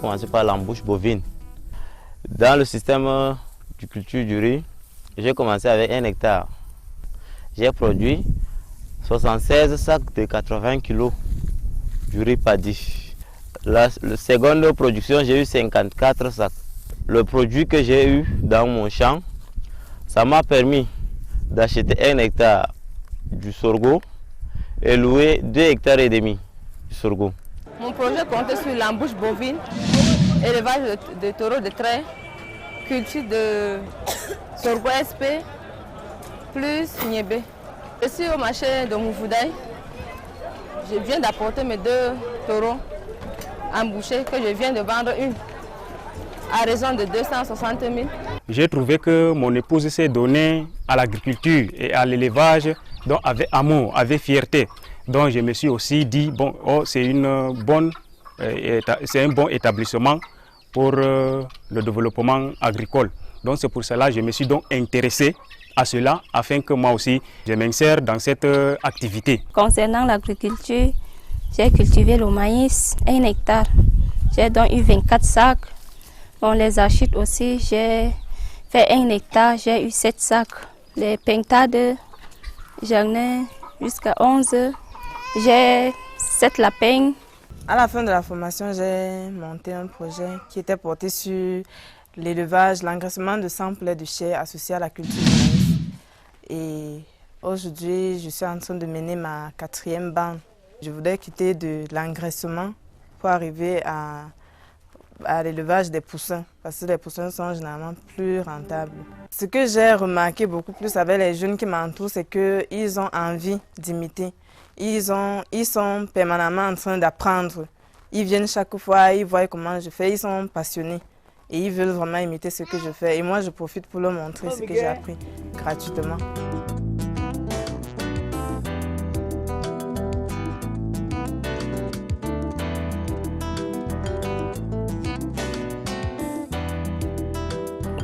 commencé par l'embouche bovine. Dans le système de culture du riz, j'ai commencé avec 1 hectare. J'ai produit 76 sacs de 80 kg du riz paddy. La seconde production, j'ai eu 54 sacs. Le produit que j'ai eu dans mon champ, ça m'a permis d'acheter 1 hectare du sorgho et louer 2 hectares et demi du sorgho. Mon projet comptait sur l'embouche bovine, élevage de taureaux de trait, culture de sorgho SP, plus niébé. Je suis au marché de Mouffoudaï. Je viens d'apporter mes 2 taureaux embouchés que je viens de vendre une à raison de 260 000. J'ai trouvé que mon épouse s'est donnée à l'agriculture et à l'élevage donc avec amour, avec fierté. Donc je me suis aussi dit, bon, c'est un bon établissement pour le développement agricole. Donc c'est pour cela que je me suis donc intéressé à cela afin que moi aussi je m'insère dans cette activité. Concernant l'agriculture, j'ai cultivé le maïs, 1 hectare. J'ai donc eu 24 sacs. Bon, les arachides aussi, j'ai fait 1 hectare, j'ai eu 7 sacs. Les pintades, j'en ai jusqu'à 11. J'ai 7 lapins. À la fin de la formation, j'ai monté un projet qui était porté sur l'élevage, l'engraissement de samples de chair associés à la culture du maïs. Et aujourd'hui, je suis en train de mener ma 4e bande. Je voudrais quitter de l'engraissement pour arriver à l'élevage des poussins, parce que les poussins sont généralement plus rentables. Ce que j'ai remarqué beaucoup plus avec les jeunes qui m'entourent, c'est qu'ils ont envie d'imiter. Ils sont permanemment en train d'apprendre. Ils viennent chaque fois, ils voient comment je fais, ils sont passionnés. Et ils veulent vraiment imiter ce que je fais. Et moi, je profite pour leur montrer ce que j'ai appris gratuitement.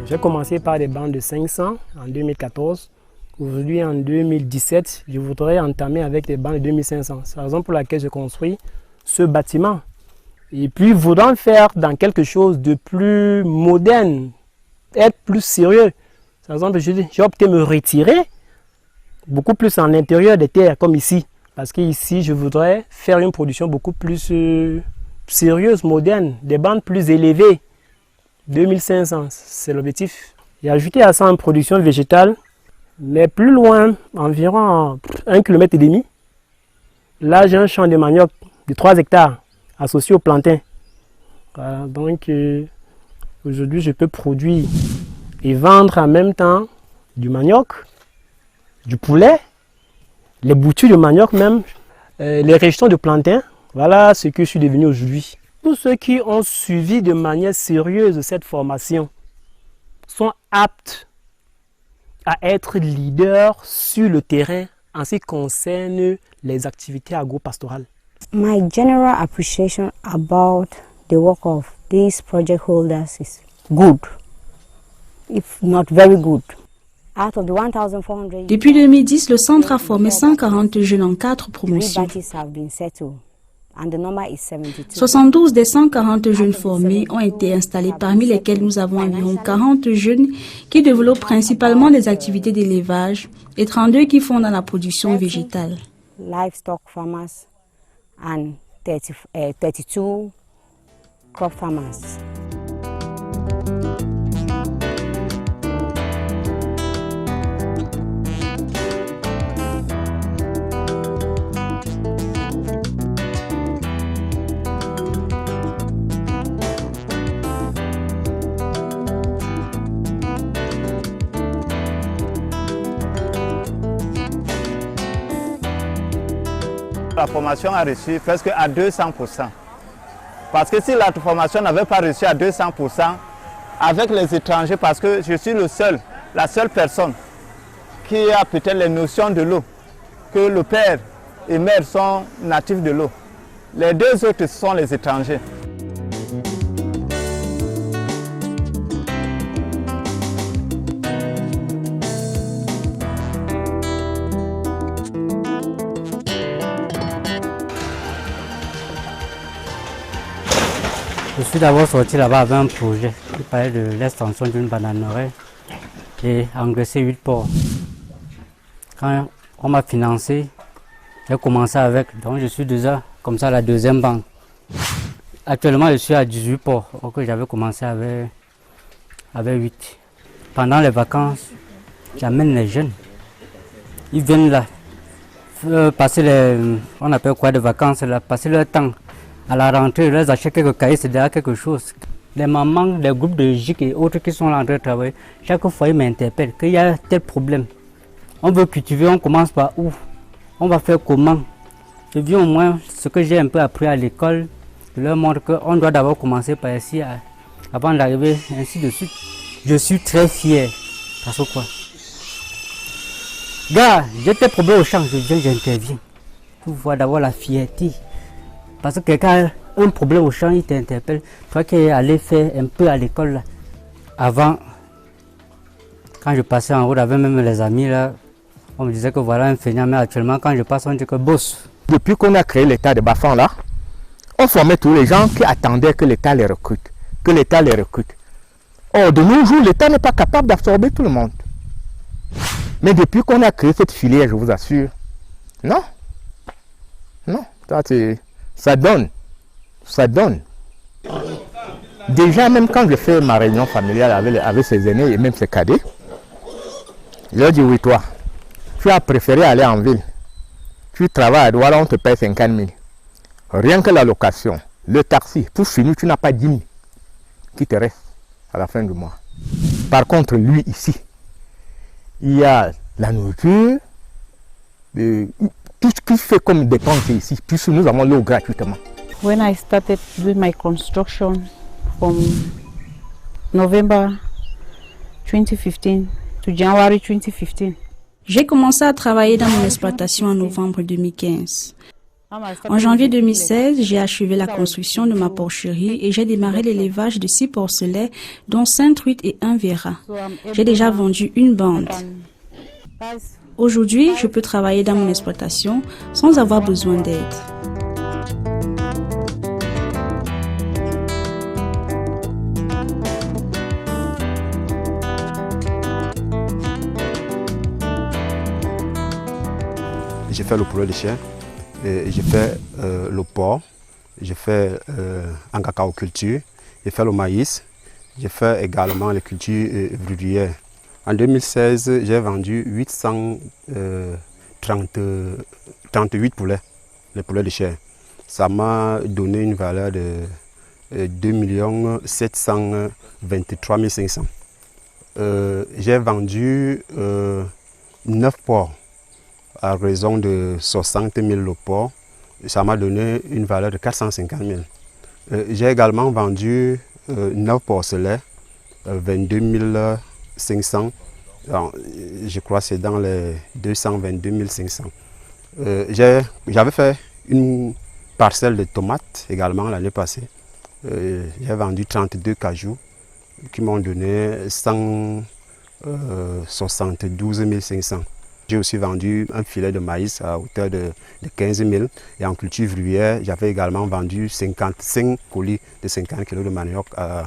J'ai commencé par des bandes de 500 en 2014. Aujourd'hui, en 2017, je voudrais entamer avec des bandes de 2500. C'est la raison pour laquelle j'ai construit ce bâtiment. Et puis, voulant faire dans quelque chose de plus moderne, être plus sérieux. C'est la raison pour laquelle j'ai opté de me retirer beaucoup plus en l'intérieur des terres, comme ici. Parce qu'ici, je voudrais faire une production beaucoup plus sérieuse, moderne, des bandes plus élevées. 2500, c'est l'objectif. J'ai ajouté à ça une production végétale, mais plus loin, environ 1,5 km. Là, j'ai un champ de manioc de 3 hectares associé au plantain. Voilà, donc, aujourd'hui, je peux produire et vendre en même temps du manioc, du poulet, les boutures de manioc même, les rejets de plantain. Voilà ce que je suis devenu aujourd'hui. Tous ceux qui ont suivi de manière sérieuse cette formation sont aptes à être leaders sur le terrain en ce qui concerne les activités agro-pastorales. My general appreciation about the work of these project holders is good, if not very good. Out of the 1,400 Depuis 2010, le centre a formé 140 jeunes en 4 promotions. 72 des 140 jeunes formés ont été installés, parmi lesquels nous avons environ 40 jeunes qui développent principalement des activités d'élevage et 32 qui font dans la production végétale. Livestock farmers and 32 crop farmers. La formation a reçu presque à 200%. Parce que si la formation n'avait pas reçu à 200%, avec les étrangers, parce que je suis la seule personne qui a peut-être les notions de l'eau, que le père et mère sont natifs de l'eau. Les 2 autres sont les étrangers. Je suis d'abord sorti là-bas avec un projet qui parlait de l'extension d'une bananerie et engraisser 8 porcs. Quand on m'a financé, j'ai commencé avec, donc je suis déjà comme ça la deuxième banque. Actuellement, je suis à 18 porcs, donc j'avais commencé avec 8. Pendant les vacances, j'amène les jeunes. Ils viennent là, passer on appelle quoi, des vacances, là, passer leur temps. À la rentrée, je leur achète quelques cahiers, c'est déjà quelque chose. Les mamans, les groupes de GIC et autres qui sont là en train de travailler, chaque fois ils m'interpellent qu'il y a tel problème. On veut cultiver, on commence par où? On va faire comment? Je viens au moins ce que j'ai un peu appris à l'école. Je leur montre qu'on doit d'abord commencer par ici avant d'arriver ainsi de suite. Je suis très fier. Parce que quoi? Gars, j'ai tel problème au champ, je viens, j'interviens. Pour voir d'abord la fierté. Parce que quelqu'un a un problème au champ, il t'interpelle. Toi qui es allé faire un peu à l'école là. Avant, quand je passais en route avec même les amis là, on me disait que voilà un feignant, mais actuellement quand je passe on dit que boss. Depuis qu'on a créé l'état de Bafang là, on formait tous les gens qui attendaient que l'État les recrute. Or, de nos jours, l'État n'est pas capable d'absorber tout le monde. Mais depuis qu'on a créé cette filière, je vous assure, non, ça donne. Déjà, même quand je fais ma réunion familiale avec ses aînés et même ses cadets, je leur dis, oui, toi, tu as préféré aller en ville. Tu travailles à Douala, on te paye 50 000. Rien que la location, le taxi, pour finir, tu n'as pas 10 000 qui te reste à la fin du mois. Par contre, lui, ici, il y a la nourriture, tout ce qui fait comme dépense ici, puisque nous avons l'eau gratuitement. When I started doing my construction from November 2015 to January 2015. J'ai commencé à travailler dans mon exploitation en novembre 2015. En janvier 2016, j'ai achevé la construction de ma porcherie et j'ai démarré l'élevage de 6 porcelets, dont 5 truites et 1 verra. J'ai déjà vendu une bande. Aujourd'hui, je peux travailler dans mon exploitation sans avoir besoin d'aide. J'ai fait le poulet de chair, j'ai fait le porc, j'ai fait en cacao culture, j'ai fait le maïs, j'ai fait également les cultures vivrières. En 2016, j'ai vendu 838 poulets, les poulets de chair. Ça m'a donné une valeur de 2 723 500. J'ai vendu 9 porcs à raison de 60 000 le porc. Ça m'a donné une valeur de 450 000. J'ai également vendu 9 porcelets, 22 500. Alors, je crois que c'est dans les 222 500. J'avais fait une parcelle de tomates également l'année passée. J'ai vendu 32 cajous qui m'ont donné 172 500. J'ai aussi vendu un filet de maïs à hauteur de 15 000. Et en culture vivrière, j'avais également vendu 55 colis de 50 kg de manioc à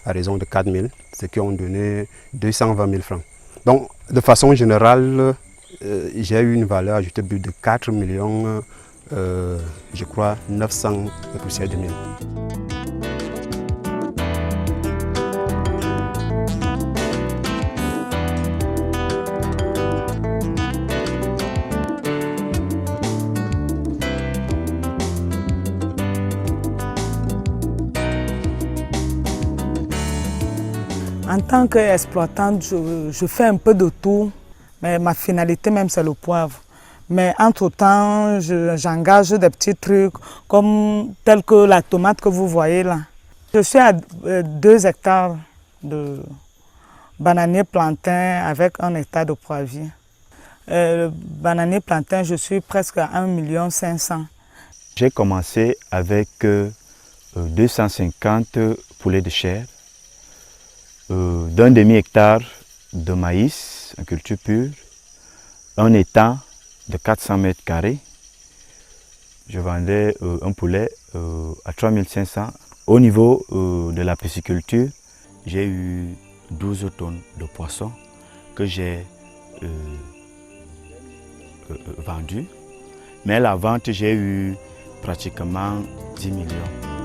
raison de 4 000, ce qui ont donné 220 000 francs. Donc, de façon générale, j'ai eu une valeur ajoutée de 4 millions, je crois, 900 et poussières de mille. En tant qu'exploitante, je fais un peu de tout, mais ma finalité même c'est le poivre. Mais entre-temps, j'engage des petits trucs comme tels que la tomate que vous voyez là. Je suis à 2 hectares de bananier plantain avec 1 hectare de poivrier. Bananier plantain, je suis presque à 1 500 000. J'ai commencé avec 250 poulets de chair, d'un demi-hectare de maïs en culture pure, un étang de 400 mètres carrés. Je vendais un poulet à 3 500 Au niveau de la pisciculture, j'ai eu 12 tonnes de poissons que j'ai vendues. Mais la vente, j'ai eu pratiquement 10 millions.